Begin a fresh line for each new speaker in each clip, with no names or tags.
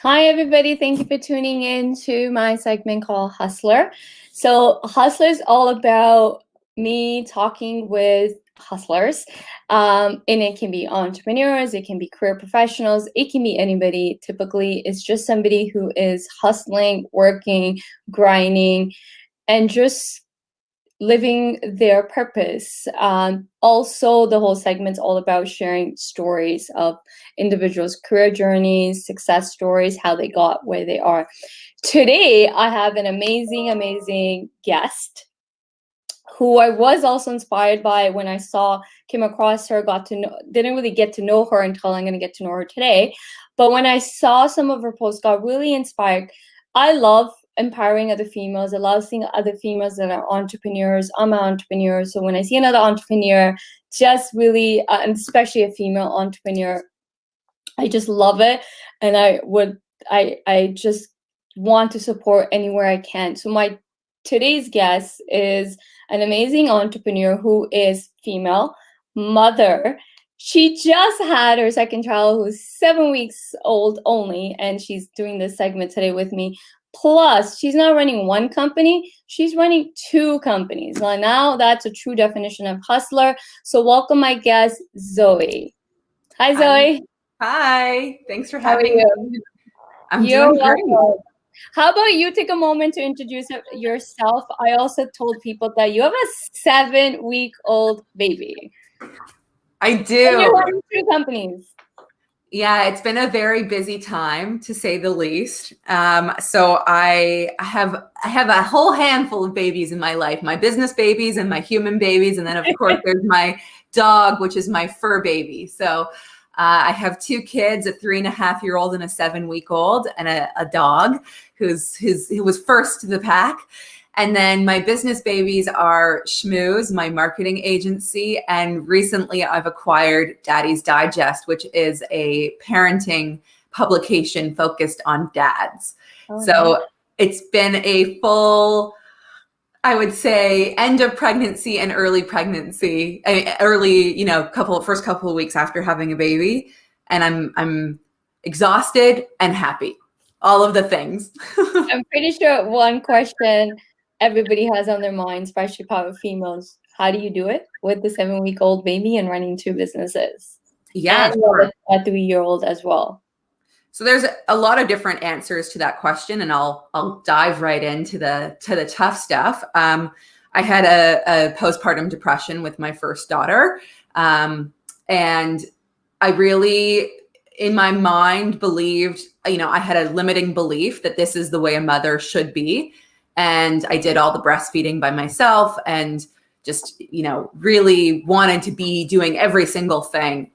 Hi, everybody. Thank you for tuning in to my segment called Hustler. So, Hustler is all about me talking with hustlers. And it can be entrepreneurs, it can be career professionals, it can be anybody. Typically, it's just somebody who is hustling, working, grinding, and just living their purpose. Also, the whole segment's all about sharing stories of individuals' career journeys, success stories, how they got where they are. Today, I have an amazing guest who I was also inspired by when I came across her, didn't really get to know her until I'm going to get to know her today. But when I saw some of her posts, got really inspired. I love empowering other females. I love seeing other females that are entrepreneurs. I'm an entrepreneur. So when I see another entrepreneur, just really, and especially a female entrepreneur, I just love it. And I just want to support anywhere I can. So my today's guest is an amazing entrepreneur who is female, mother. She just had her second child, who's 7 weeks old only, and she's doing this segment today with me. Plus, she's not running one company, she's running two companies. Well, now that's a true definition of hustler. So welcome my guest, Zoe. Hi, Zoe.
Hi, thanks for
How are
having
you?
me. I'm
You're
doing great.
welcome. How about you take a moment to introduce yourself? I also told people that you have a 7-week-old baby.
I
And
do.
you're running two companies.
Yeah, it's been a very busy time to say the least. So I have a whole handful of babies in my life, my business babies and my human babies. And then of course there's my dog, which is my fur baby. So I have two kids, a 3.5-year-old and a 7-week-old, and a dog who was first to the pack. And then my business babies are Schmooz, my marketing agency. And recently I've acquired Daddy's Digest, which is a parenting publication focused on dads. So it's been a full, I would say, end of pregnancy and early pregnancy, first couple of weeks after having a baby. And I'm exhausted and happy. All of the things.
I'm pretty sure one question everybody has on their mind, especially power females, how do you do it with the 7-week-old baby and running two businesses?
Yeah,
and
sure.
a 3-year-old as well.
So there's a lot of different answers to that question, and I'll dive right into the tough stuff. I had a postpartum depression with my first daughter, and I really, in my mind, believed, I had a limiting belief that this is the way a mother should be, and I did all the breastfeeding by myself, and just really wanted to be doing every single thing.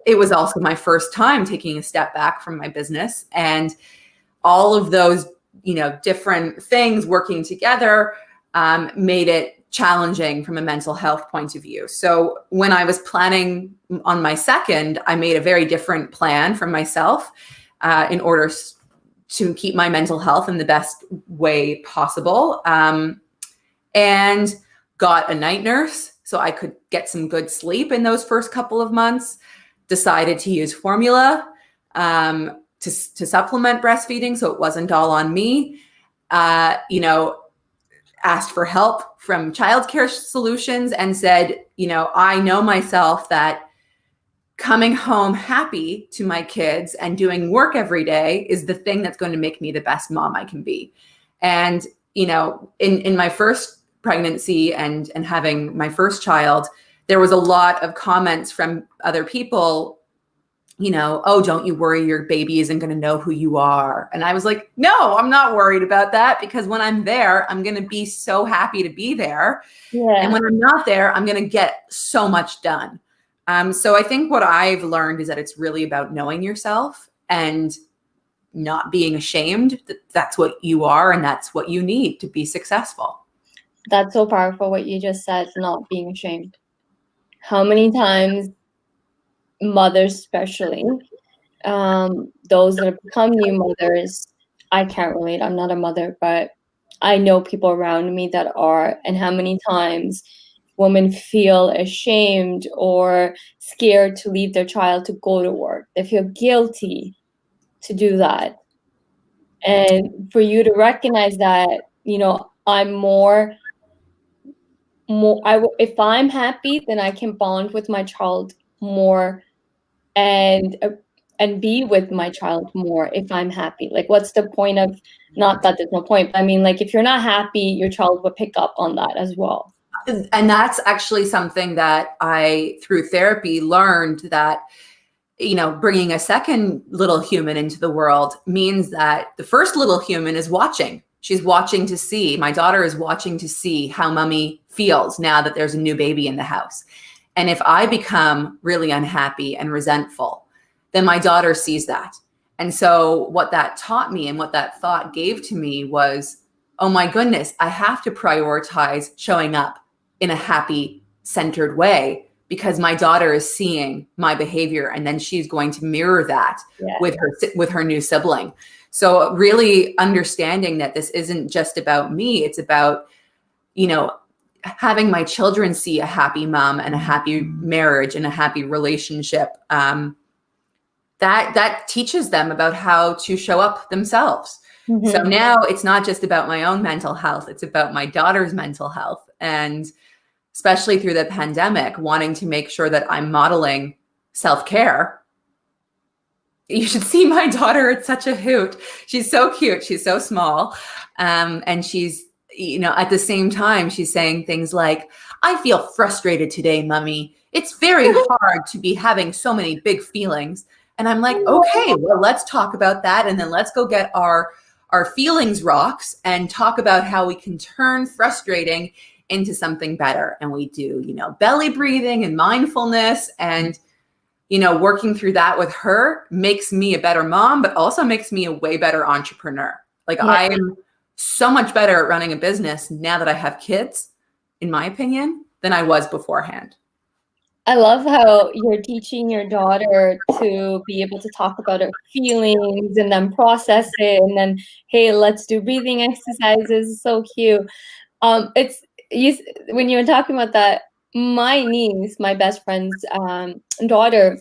It was also my first time taking a step back from my business, and all of those, different things working together made it challenging from a mental health point of view. So when I was planning on my second, I made a very different plan for myself in order to keep my mental health in the best way possible, and got a night nurse so I could get some good sleep in those first couple of months. Decided to use formula to supplement breastfeeding, so it wasn't all on me. Asked for help from childcare solutions and said, I know myself that coming home happy to my kids and doing work every day is the thing that's going to make me the best mom I can be. And, in my first pregnancy and having my first child, there was a lot of comments from other people, oh, don't you worry, your baby isn't going to know who you are. And I was like, no, I'm not worried about that, because when I'm there, I'm going to be so happy to be there. Yeah. And when I'm not there, I'm going to get so much done. So I think what I've learned is that it's really about knowing yourself and not being ashamed that that's what you are and that's what you need to be successful.
That's so powerful what you just said, not being ashamed. How many times mothers, especially those that have become new mothers, I can't relate, I'm not a mother, but I know people around me that are, and how many times women feel ashamed or scared to leave their child to go to work. They feel guilty to do that. And for you to recognize that, I'm if I'm happy, then I can bond with my child more and be with my child more if I'm happy. Like, what's the point of, not that there's no point, but I mean, like, if you're not happy, your child will pick up on that as well.
And that's actually something that I, through therapy, learned that, bringing a second little human into the world means that the first little human is watching. She's watching to see, my daughter is watching to see how mommy feels now that there's a new baby in the house. And if I become really unhappy and resentful, then my daughter sees that. And so what that taught me and what that thought gave to me was, oh my goodness, I have to prioritize showing up in a happy, centered way, because my daughter is seeing my behavior, and then she's going to mirror that with her new sibling. So really understanding that this isn't just about me, it's about, having my children see a happy mom and a happy marriage and a happy relationship. That teaches them about how to show up themselves. Mm-hmm. So now it's not just about my own mental health, it's about my daughter's mental health. And especially through the pandemic, wanting to make sure that I'm modeling self-care. You should see my daughter. It's such a hoot. She's so cute. She's so small. And she's, at the same time, she's saying things like, I feel frustrated today, mommy. It's very hard to be having so many big feelings. And I'm like, okay, well, let's talk about that. And then let's go get our feelings rocks and talk about how we can turn frustrating into something better. And we do, belly breathing and mindfulness, and, working through that with her makes me a better mom, but also makes me a way better entrepreneur. Like, yeah. I'm so much better at running a business now that I have kids, in my opinion, than I was beforehand.
I love how you're teaching your daughter to be able to talk about her feelings and then process it. And then, hey, let's do breathing exercises. It's so cute. When you were talking about that, my niece, my best friend's daughter,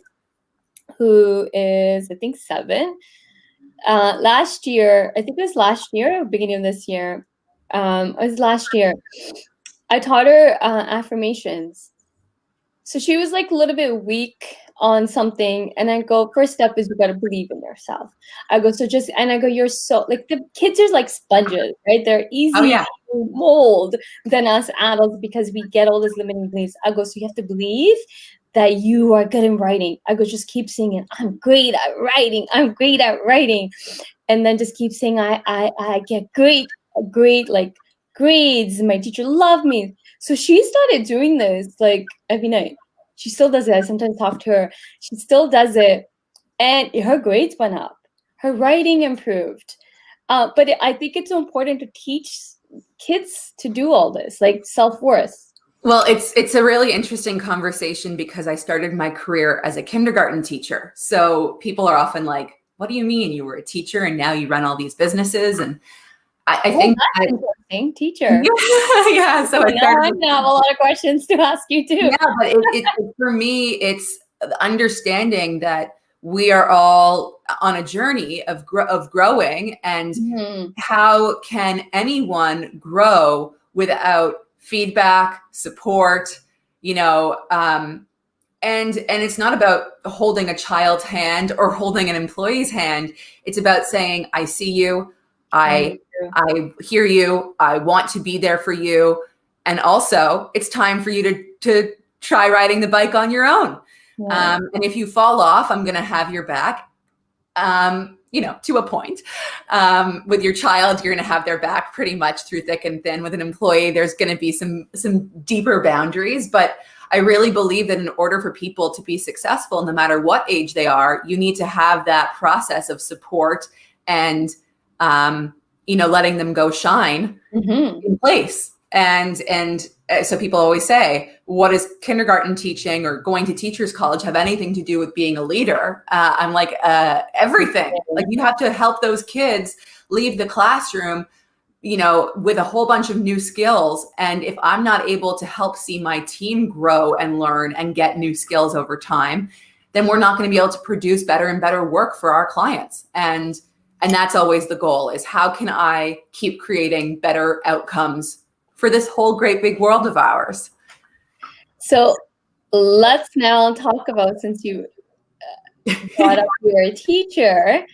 who is, I think, 7, last year, I think it was last year or beginning of this year, it was last year, I taught her affirmations. So she was like a little bit weak on something, and I go, first step is you got to believe in yourself. I go, you're so, like, the kids are like sponges, right? They're easy to mold than us adults because we get all these limiting beliefs. I go, so you have to believe that you are good in writing. I go, just keep singing, I'm great at writing. I'm great at writing. And then just keep saying, I get great like grades. My teacher loved me. So she started doing this like every night. She still does it. I sometimes talk to her. She still does it. And her grades went up. Her writing improved. But I think it's so important to teach kids to do all this, like self-worth.
Well, it's a really interesting conversation because I started my career as a kindergarten teacher. So people are often like, what do you mean you were a teacher and now you run all these businesses? And I think
that's interesting, teacher.
Yeah. So
I have a lot of questions to ask you too.
Yeah, but for me, it's understanding that we are all on a journey of growing, and how can anyone grow without feedback, support, and it's not about holding a child's hand or holding an employee's hand. It's about saying, I see you. I hear you. I want to be there for you. And also it's time for you to try riding the bike on your own. Yeah. And if you fall off, I'm going to have your back, to a point. With your child, you're going to have their back pretty much through thick and thin. With an employee, there's going to be some deeper boundaries. But I really believe that in order for people to be successful, no matter what age they are, you need to have that process of support and letting them go shine in place. And so people always say, what does kindergarten teaching or going to teachers college have anything to do with being a leader? I'm like, everything. Like, you have to help those kids leave the classroom, with a whole bunch of new skills. And if I'm not able to help see my team grow and learn and get new skills over time, then we're not going to be able to produce better and better work for our clients. And that's always the goal, is how can I keep creating better outcomes for this whole great big world of ours?
So let's now talk about, since you brought up you're a teacher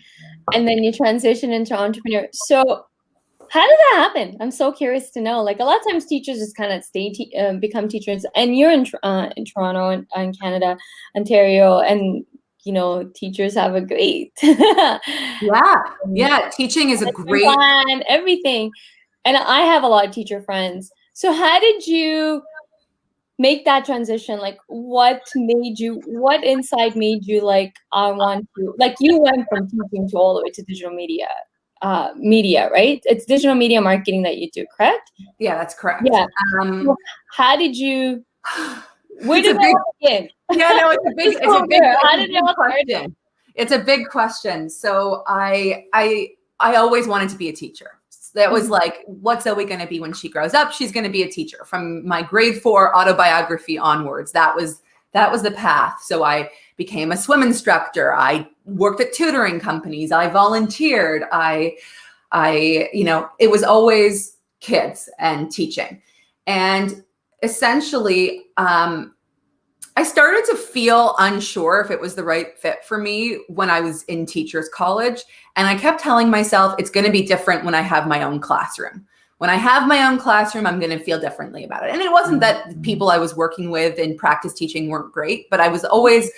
and then you transition into entrepreneur. So how did that happen? I'm so curious to know. Like, a lot of times teachers just kind of become teachers, and you're in Toronto and Canada, Ontario, and teachers have a great
yeah. Teaching is a great
and everything. And I have a lot of teacher friends. So how did you make that transition? Like, what inside made you like, I want to, like, you went from teaching to all the way to digital media, right? It's digital media marketing that you do, correct?
Yeah, that's correct.
Yeah. So how did you, where did it begin?
Yeah, no, it's a big question. It's a big question. So I always wanted to be a teacher. That was like, what's Zoe going to be when she grows up? She's going to be a teacher. From my grade 4 autobiography onwards, that was the path. So I became a swim instructor. I worked at tutoring companies. I volunteered. It was always kids and teaching. And essentially, I started to feel unsure if it was the right fit for me when I was in teachers college. And I kept telling myself, it's going to be different when I have my own classroom. When I have my own classroom, I'm going to feel differently about it. And it wasn't that the people I was working with in practice teaching weren't great, but I was always,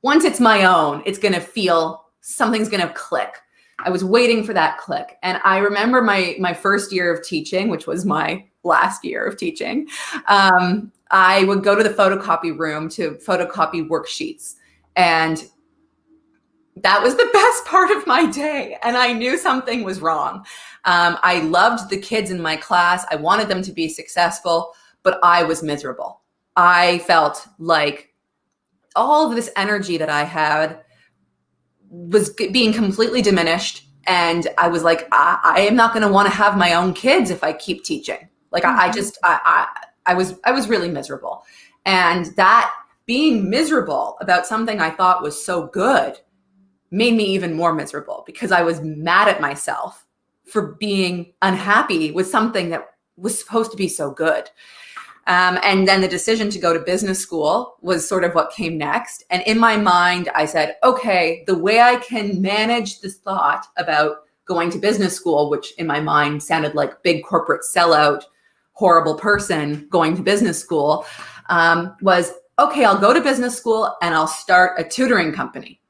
once it's my own, it's going to feel, something's going to click. I was waiting for that click. And I remember my first year of teaching, which was my last year of teaching, I would go to the photocopy room to photocopy worksheets. And that was the best part of my day. And I knew something was wrong. I loved the kids in my class. I wanted them to be successful, but I was miserable. I felt like all of this energy that I had was being completely diminished. And I was like, I am not going to want to have my own kids if I keep teaching. Like, I was really miserable. And that being miserable about something I thought was so good made me even more miserable, because I was mad at myself for being unhappy with something that was supposed to be so good. And then the decision to go to business school was sort of what came next. And in my mind, I said, okay, the way I can manage this thought about going to business school, which in my mind sounded like big corporate sellout, horrible person going to business school, was, okay, I'll go to business school and I'll start a tutoring company.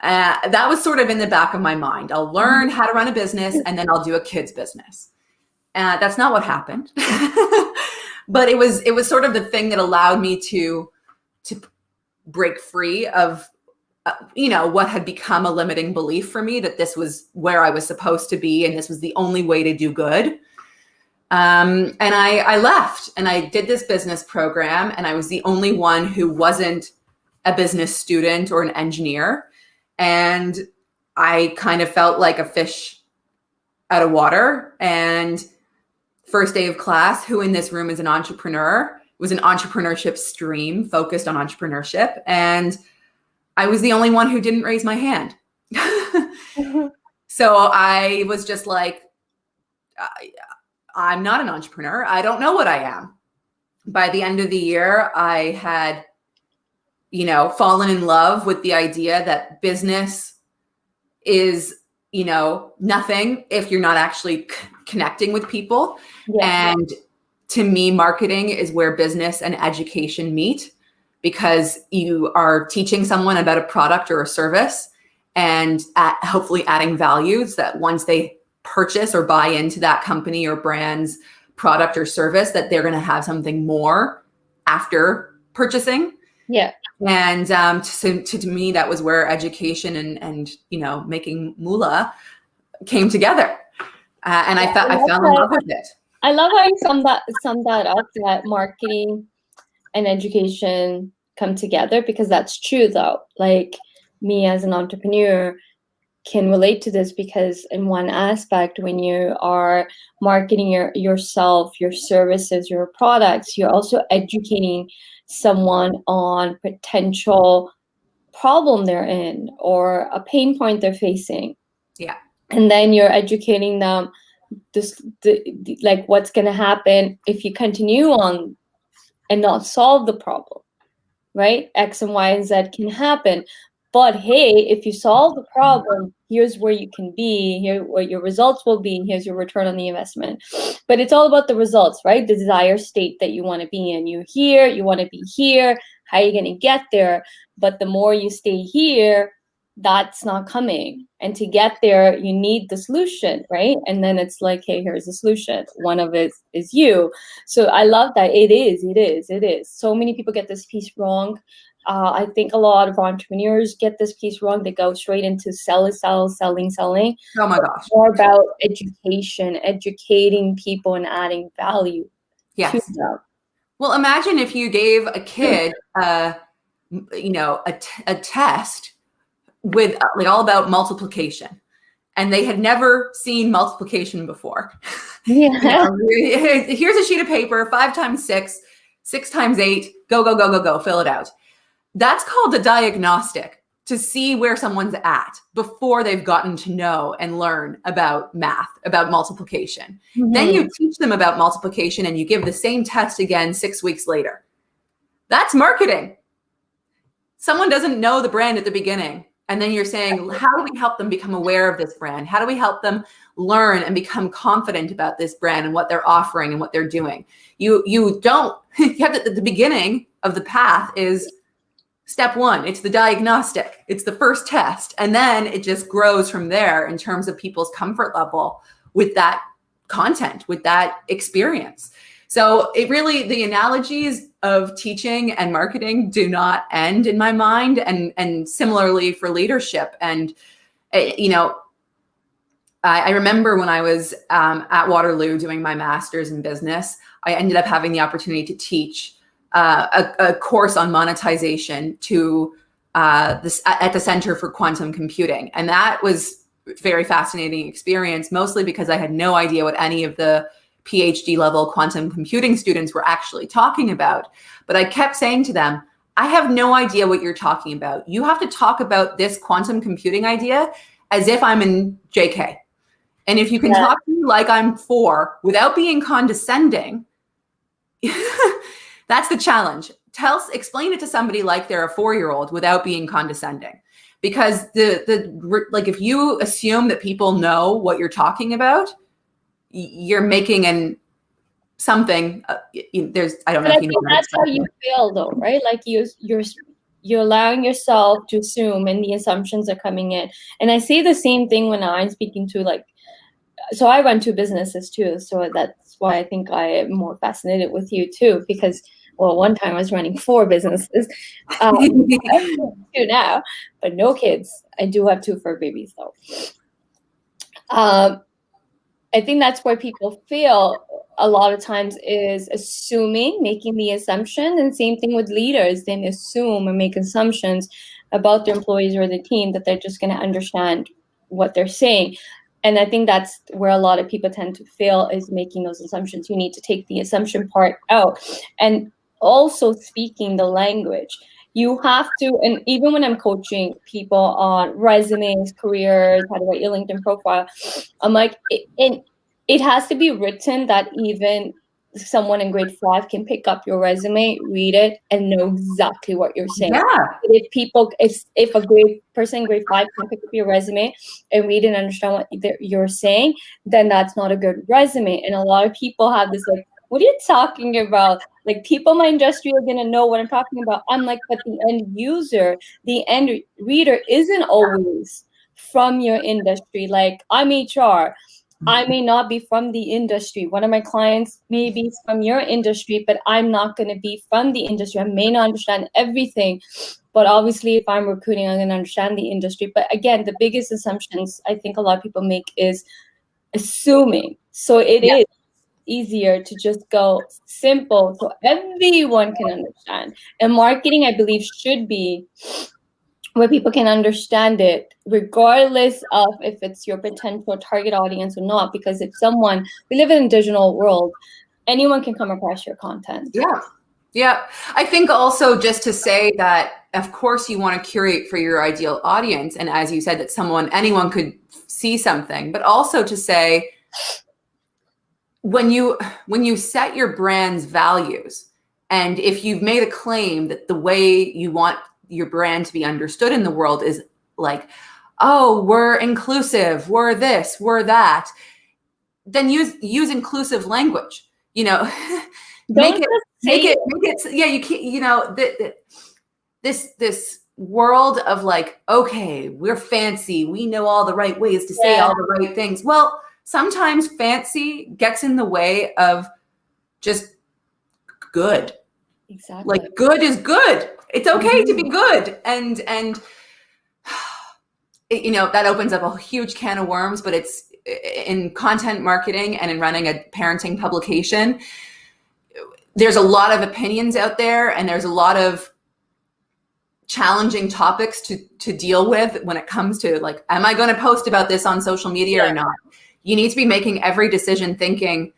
That was sort of in the back of my mind. I'll learn how to run a business and then I'll do a kid's business. That's not what happened. But it was sort of the thing that allowed me to break free of, what had become a limiting belief for me, that this was where I was supposed to be and this was the only way to do good. And I left and I did this business program, and I was the only one who wasn't a business student or an engineer. And I kind of felt like a fish out of water. And first day of class, who in this room is an entrepreneur? It was an entrepreneurship stream focused on entrepreneurship. And I was the only one who didn't raise my hand. So I was just like, I'm not an entrepreneur. I don't know what I am. By the end of the year, I had, fallen in love with the idea that business is, nothing if you're not actually connecting with people. Yeah. And to me, marketing is where business and education meet, because you are teaching someone about a product or a service and hopefully adding value, so that once they purchase or buy into that company or brand's product or service, that they're going to have something more after purchasing. Yeah. And to me, that was where education and making moolah came together. And I fell in love with it.
I love how you summed that up, that marketing and education come together, because that's true though. Like, me as an entrepreneur can relate to this, because in one aspect, when you are marketing yourself, your services, your products, you're also educating someone on potential problem they're in or a pain point they're facing.
Yeah.
And then you're educating them like what's going to happen if you continue on and not solve the problem, right? X and Y and Z can happen. But hey, if you solve the problem, here's where you can be, here what your results will be, and here's your return on the investment. But it's all about the results, right? The desired state that you want to be in. You're here, you want to be here. How are you going to get there? But the more you stay here, that's not coming. And to get there, you need the solution, right? And then it's like, hey, here's the solution. One of it is you. So I love that. It is. So many people get this piece wrong. I think a lot of entrepreneurs get this piece wrong. They go straight into selling.
Oh my gosh.
It's more about education, educating people and adding value to them.
Well, imagine if you gave a kid, a test with like all about multiplication, and they had never seen multiplication before.
Yeah.
Here's a sheet of paper, 5 times 6, 6 times 8, go, fill it out. That's called a diagnostic, to see where someone's at before they've gotten to know and learn about math, about multiplication. Mm-hmm. Then you teach them about multiplication and you give the same test again 6 weeks later. That's marketing. Someone doesn't know the brand at the beginning. And then you're saying, how do we help them become aware of this brand? How do we help them learn and become confident about this brand and what they're offering and what they're doing? You have at the beginning of the path is step 1. It's the diagnostic. It's the first test. And then it just grows from there in terms of people's comfort level with that content, with that experience. So it really, the analogies of teaching and marketing do not end in my mind. And similarly for leadership. And, I remember when I was at Waterloo doing my master's in business, I ended up having the opportunity to teach a course on monetization to at the Center for Quantum Computing. And that was a very fascinating experience, mostly because I had no idea what any of the PhD level quantum computing students were actually talking about. But I kept saying to them, I have no idea what you're talking about. You have to talk about this quantum computing idea as if I'm in JK. And if you can talk to me like I'm 4 without being condescending, that's the challenge. Explain it to somebody like they're a 4-year-old without being condescending. Because if you assume that people know what you're talking about, you're making something. I don't know.
I think that's how you feel, though, right? Like you're allowing yourself to assume, and the assumptions are coming in. And I say the same thing when I'm speaking to so I run 2 businesses too. So that's why I think I am more fascinated with you too, because one time I was running 4 businesses. I have 2 now, but no kids. I do have 2 fur babies though. I think that's where people fail a lot of times, is assuming, making the assumption. And same thing with leaders. They assume and make assumptions about their employees or the team that they're just going to understand what they're saying. And I think that's where a lot of people tend to fail, is making those assumptions. You need to take the assumption part out. And also speaking the language. You have to, and even when I'm coaching people on resumes, careers, how to write your LinkedIn profile, I'm like, it has to be written that even someone in grade 5 can pick up your resume, read it, and know exactly what you're saying.
Yeah.
If a person in grade 5 can pick up your resume and read and understand what you're saying, then that's not a good resume. And a lot of people have this what are you talking about? Like, people in my industry are going to know what I'm talking about. I'm like, but the end user, the end reader isn't always from your industry. Like, I'm HR. I may not be from the industry. One of my clients may be from your industry, but I'm not going to be from the industry. I may not understand everything, but obviously if I'm recruiting, I'm going to understand the industry. But again, the biggest assumptions I think a lot of people make is assuming. So it is easier to just go simple so everyone can understand. And marketing, I believe, should be where people can understand it, regardless of if it's your potential target audience or not. Because if someone, we live in a digital world, anyone can come across your content.
Yeah. Yeah. I think also just to say that, of course, you want to curate for your ideal audience. And as you said, that anyone could see something, but also to say, when you set your brand's values, and if you've made a claim that the way you want your brand to be understood in the world is like, oh, we're inclusive, we're this, we're that, then use inclusive language, make it, yeah, you can't, this world of like, okay, we're fancy, we know all the right ways to say all the right things. Well, sometimes fancy gets in the way of just good.
Exactly.
Like, good is good. It's okay to be good. And that opens up a huge can of worms, but it's in content marketing and in running a parenting publication. There's a lot of opinions out there, and there's a lot of challenging topics to deal with when it comes to like, am I going to post about this on social media or not? You need to be making every decision thinking,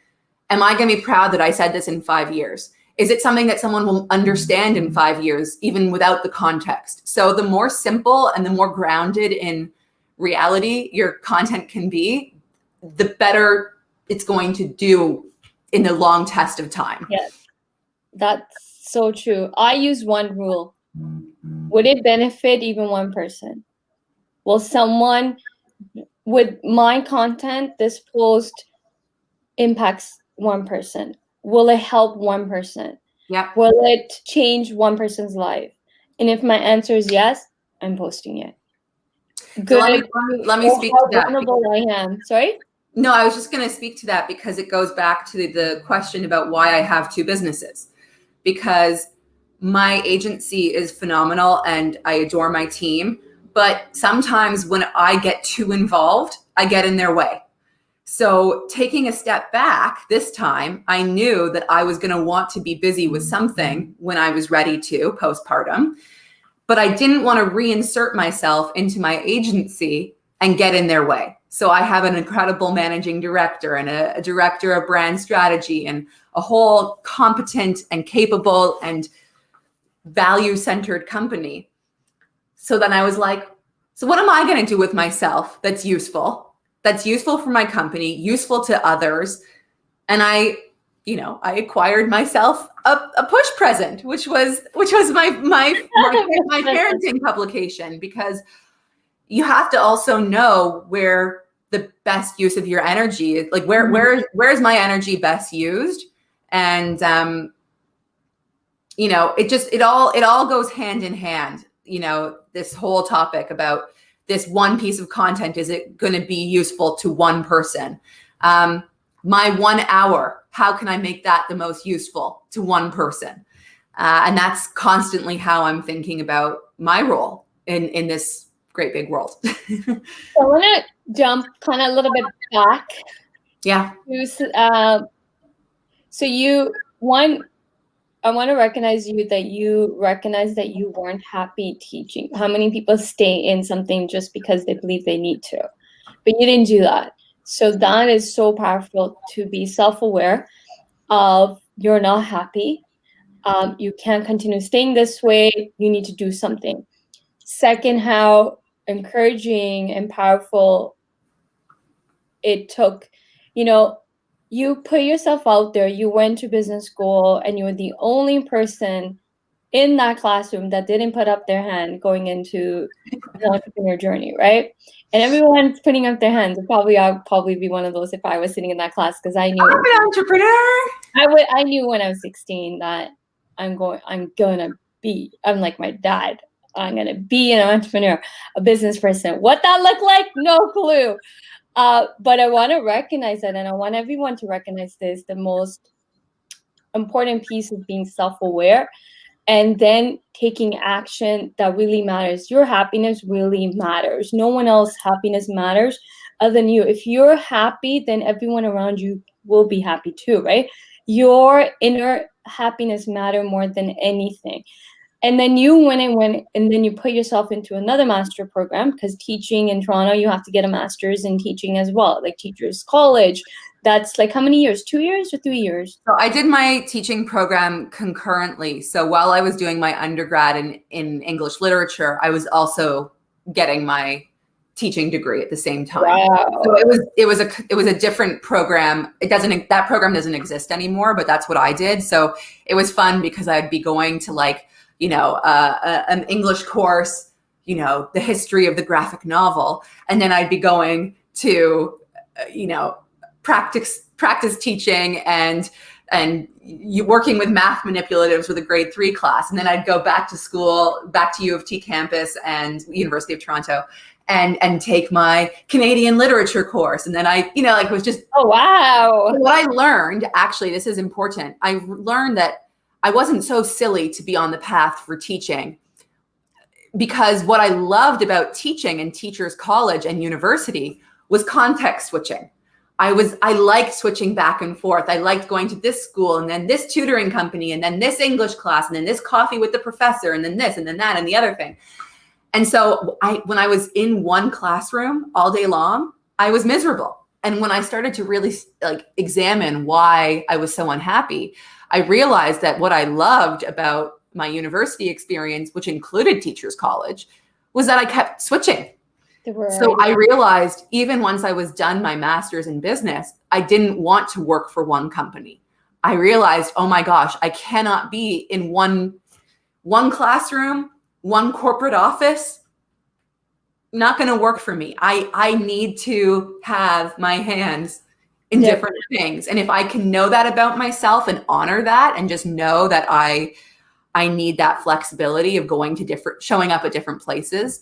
am I going to be proud that I said this in 5 years? Is it something that someone will understand in 5 years, even without the context? So the more simple and the more grounded in reality your content can be, the better it's going to do in the long test of time.
Yes, that's so true. I use one rule. Would it benefit even one person? Will someone with my content, this post impacts one person? Will it help one person?
Yeah.
Will it change one person's life? And if my answer is yes, I'm posting it. Good.
So let me speak to that.
How vulnerable I am. Sorry?
No, I was just going to speak to that because it goes back to the question about why I have 2 businesses. Because my agency is phenomenal and I adore my team. But sometimes when I get too involved, I get in their way. So taking a step back this time, I knew that I was going to want to be busy with something when I was ready to postpartum, but I didn't want to reinsert myself into my agency and get in their way. So I have an incredible managing director and a director of brand strategy and a whole competent and capable and value-centered company. So then I was like, so what am I going to do with myself that's useful for my company, useful to others? And I acquired myself a push present, which was my parenting publication, because you have to also know where the best use of your energy is. Like, where's my energy best used? And it all goes hand in hand. This whole topic about this one piece of content, is it going to be useful to one person? My 1 hour, how can I make that the most useful to one person? And that's constantly how I'm thinking about my role in this great big world.
So I want to jump kind of a little bit back.
Yeah.
I want to recognize that you recognize that you weren't happy teaching. How many people stay in something just because they believe they need to? But you didn't do that. So that is so powerful, to be self-aware of you're not happy. You can't continue staying this way. You need to do something. Second, how encouraging and powerful it took, you put yourself out there, you went to business school, and you were the only person in that classroom that didn't put up their hand going into the entrepreneur journey, right? And everyone's putting up their hands. I'd probably be one of those if I was sitting in that class, because I knew
I'm an entrepreneur.
I knew when I was 16 that I'm like my dad. I'm gonna be an entrepreneur, a business person. What that looked like, no clue. But I want to recognize that, and I want everyone to recognize this. The most important piece is being self-aware and then taking action that really matters. Your happiness really matters. No one else's happiness matters other than you. If you're happy, then everyone around you will be happy too, right? Your inner happiness matters more than anything. And then you went and then you put yourself into another master program, because teaching in Toronto, you have to get a master's in teaching as well, like teachers college. That's like how many years? 2 years or 3 years?
So I did my teaching program concurrently. So while I was doing my undergrad in English literature, I was also getting my teaching degree at the same time.
Wow.
So it was a different program. That program doesn't exist anymore, but that's what I did. So it was fun because I'd be going to like, an English course, the history of the graphic novel, and then I'd be going to, practice teaching and you working with math manipulatives with a grade 3 class. And then I'd go back to school, back to U of T campus and University of Toronto and take my Canadian literature course. And then it was just,
oh, wow.
What I learned, actually, this is important. I learned that I wasn't so silly to be on the path for teaching, because what I loved about teaching and teachers college and university was context switching. I liked switching back and forth. I liked going to this school and then this tutoring company and then this English class and then this coffee with the professor and then this and then that and the other thing. And so when I was in one classroom all day long, I was miserable. And when I started to really examine why I was so unhappy, I realized that what I loved about my university experience, which included teachers college, was that I kept switching. So I realized even once I was done my master's in business, I didn't want to work for one company. I realized, oh my gosh, I cannot be in one classroom, one corporate office. Not going to work for me. I need to have my hands in different things. And if I can know that about myself and honor that and just know that I need that flexibility of showing up at different places,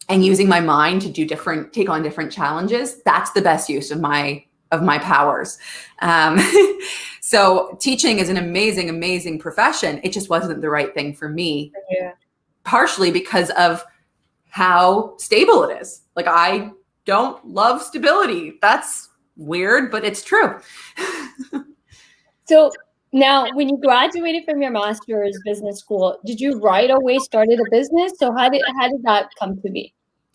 and using my mind to take on different challenges, that's the best use of my powers. So teaching is an amazing, amazing profession. It just wasn't the right thing for me, partially because of how stable it is. Like, I don't love stability. That's weird, but it's true.
So now, when you graduated from your master's business school, did you right away started a business? So how did that come to be?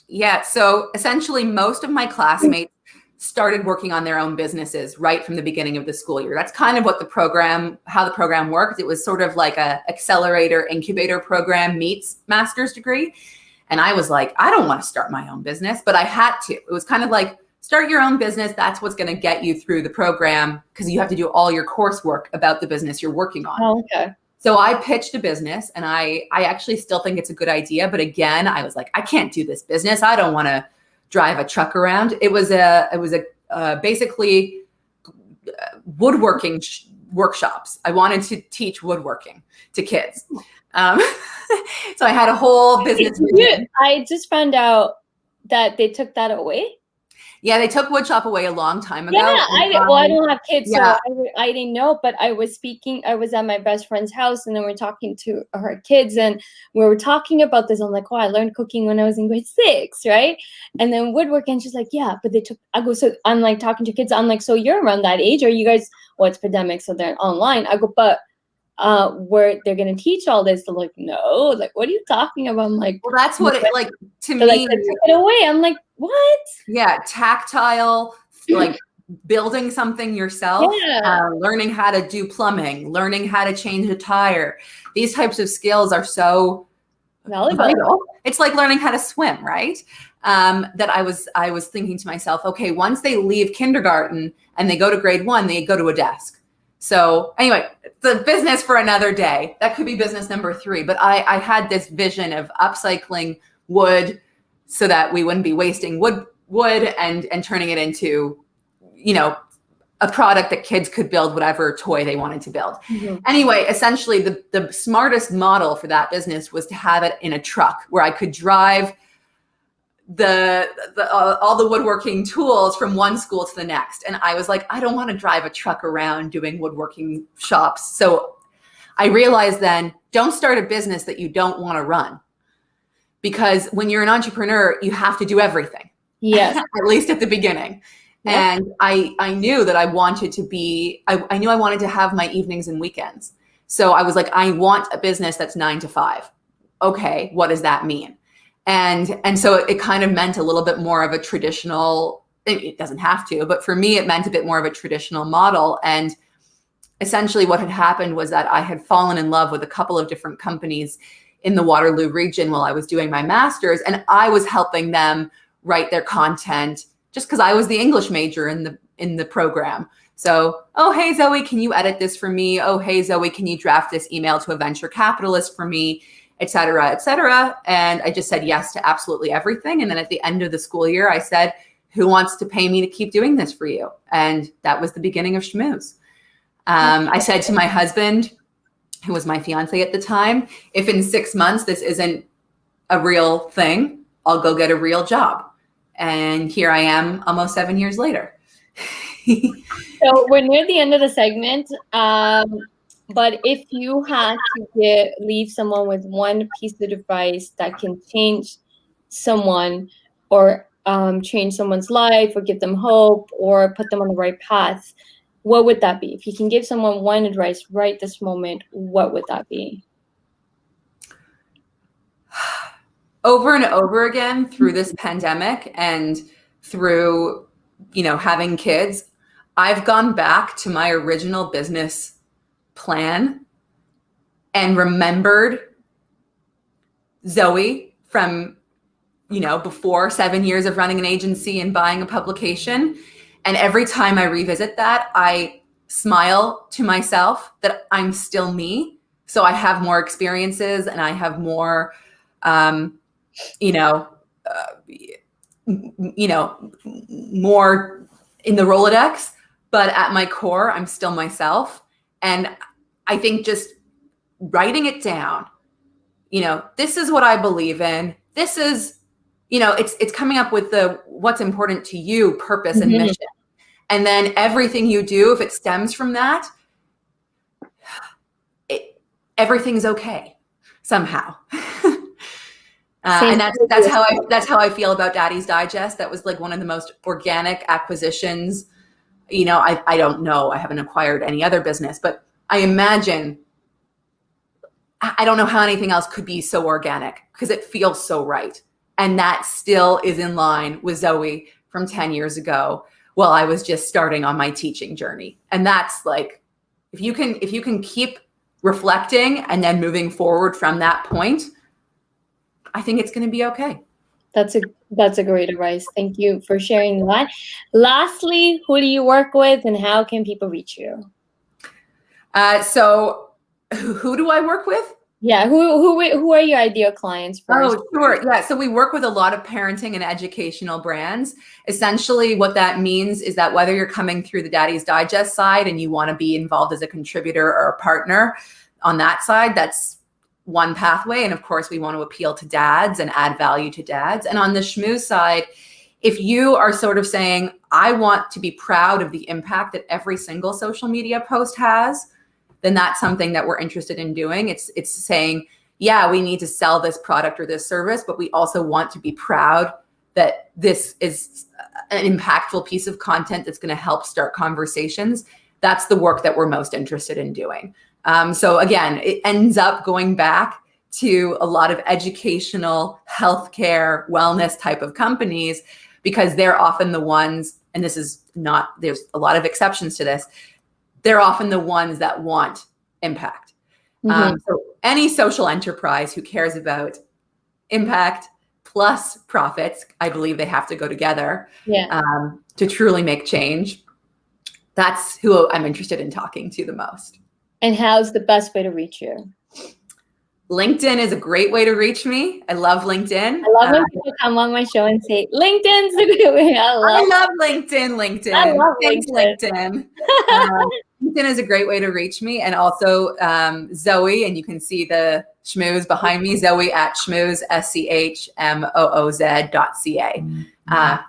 Yeah. So essentially, most of my classmates started working on their own businesses right from the beginning of the school year. That's kind of how the program worked. It was sort of like a accelerator incubator program meets master's degree. And I was like, I don't want to start my own business, but I had to. It was kind of like, start your own business. That's what's going to get you through the program, because you have to do all your coursework about the business you're working on.
Oh, okay.
So I pitched a business, and I actually still think it's a good idea. But again, I was like, I can't do this business. I don't want to drive a truck around. It was basically woodworking workshops. I wanted to teach woodworking to kids. So I had a whole business.
I just found out that they took that away.
Yeah, they took woodshop away a long time ago.
Yeah, I don't have kids, so I didn't know, but I was at my best friend's house, and then we're talking to her kids, and we were talking about this. I'm like, oh, I learned cooking when I was in grade 6, right? And then woodworking, she's like, yeah, but so I'm like talking to kids, I'm like, so you're around that age, are you guys, well, it's pandemic, so they're online. I go, but where they're going to teach all this. They're like, no, like, what are you talking about? I'm like,
well, that's what it, like, to me,
like, they took it away. I'm like, what?
Yeah. Tactile, like building something yourself, learning how to do plumbing, learning how to change a tire. These types of skills are so vital. It's like learning how to swim, right? That I was thinking to myself, okay, once they leave kindergarten and they go to grade 1, they go to a desk. So anyway, the business for another day. That could be business number 3. But I had this vision of upcycling wood so that we wouldn't be wasting wood and turning it into, a product that kids could build whatever toy they wanted to build. Mm-hmm. Anyway, essentially the smartest model for that business was to have it in a truck where I could drive all the woodworking tools from one school to the next. And I was like, I don't want to drive a truck around doing woodworking shops. So I realized then, don't start a business that you don't want to run. Because when you're an entrepreneur, you have to do everything. Yes. At least at the beginning. Yep. And I knew that I wanted to be, I knew I wanted to have my evenings and weekends. So I was like, I want a business that's 9 to 5. Okay, what does that mean? And so it kind of meant a little bit more of a traditional, it doesn't have to, but for me, it meant a bit more of a traditional model. And essentially what had happened was that I had fallen in love with a couple of different companies in the Waterloo region while I was doing my master's, and I was helping them write their content just because I was the English major in the program. So, oh, hey, Zoe, can you edit this for me? Oh, hey, Zoe, can you draft this email to a venture capitalist for me, et cetera, et cetera. And I just said yes to absolutely everything. And then at the end of the school year, I said, who wants to pay me to keep doing this for you? And that was the beginning of Schmooz. I said to my husband, who was my fiance at the time, if in 6 months this isn't a real thing, I'll go get a real job. And here I am almost 7 years later.
So we're near the end of the segment. But if you had to leave someone with one piece of advice that can change someone or change someone's life or give them hope or put them on the right path, what would that be? If you can give someone one advice right this moment, what would that be?
Over and over again through this pandemic and through, having kids, I've gone back to my original business plan and remembered Zoe from, before 7 years of running an agency and buying a publication. And every time I revisit that, I smile to myself that I'm still me. So I have more experiences and I have more, more in the Rolodex, but at my core, I'm still myself. And I think just writing it down, this is what I believe in. This is, it's coming up with what's important to you, purpose and mission. And then everything you do, if it stems from that, everything's okay somehow. And that's how I feel about Daddy's Digest. That was like one of the most organic acquisitions. I don't know. I haven't acquired any other business, but I imagine, I don't know how anything else could be so organic because it feels so right. And that still is in line with Zoe from 10 years ago. Well, I was just starting on my teaching journey. And that's like, if you can keep reflecting and then moving forward from that point, I think it's going to be okay.
That's a great advice. Thank you for sharing that. Lastly, who do you work with and how can people reach you?
So who do I work with?
Yeah, who are your ideal clients first?
Oh, sure. Yeah. So we work with a lot of parenting and educational brands. Essentially, what that means is that whether you're coming through the Daddy's Digest side and you want to be involved as a contributor or a partner on that side, that's one pathway. And of course, we want to appeal to dads and add value to dads. And on the Schmooz side, if you are sort of saying, I want to be proud of the impact that every single social media post has, then that's something that we're interested in doing. It's saying, yeah, we need to sell this product or this service, but we also want to be proud that this is an impactful piece of content that's going to help start conversations. That's the work that we're most interested in doing. So again, it ends up going back to a lot of educational, healthcare, wellness type of companies, because they're often the ones, and this is not, there's a lot of exceptions to this, they're often the ones that want impact. So any social enterprise who cares about impact plus profits, I believe they have to go together to truly make change. That's who I'm interested in talking to the most.
And how's the best way to reach you?
LinkedIn is a great way to reach me. I love LinkedIn.
I love when people come on my show and say, LinkedIn's a good way. I
love LinkedIn.
I love
Thanks, LinkedIn. LinkedIn is a great way to reach me. And also Zoe, and you can see the Schmooz behind me, Zoe at Schmooz, SCHMOOZ.ca.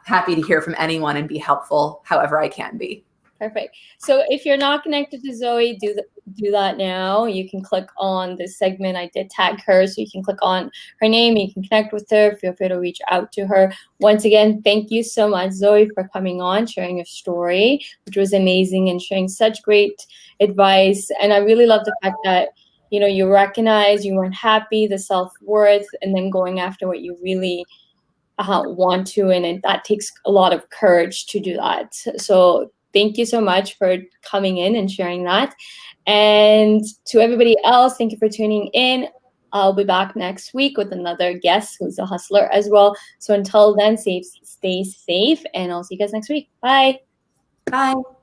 Happy to hear from anyone and be helpful however I can be.
Perfect. So if you're not connected to Zoe, do that now. You can click on this segment. I did tag her, so you can click on her name. You can connect with her. Feel free to reach out to her. Once again, thank you so much, Zoe, for coming on, sharing your story, which was amazing, and sharing such great advice. And I really love the fact that, you know, you recognize you weren't happy, the self-worth, and then going after what you really want to, and that takes a lot of courage to do that. So thank you so much for coming in and sharing that. And to everybody else, thank you for tuning in. I'll be back next week with another guest who's a hustler as well. So until then, stay safe, and I'll see you guys next week. Bye.
Bye.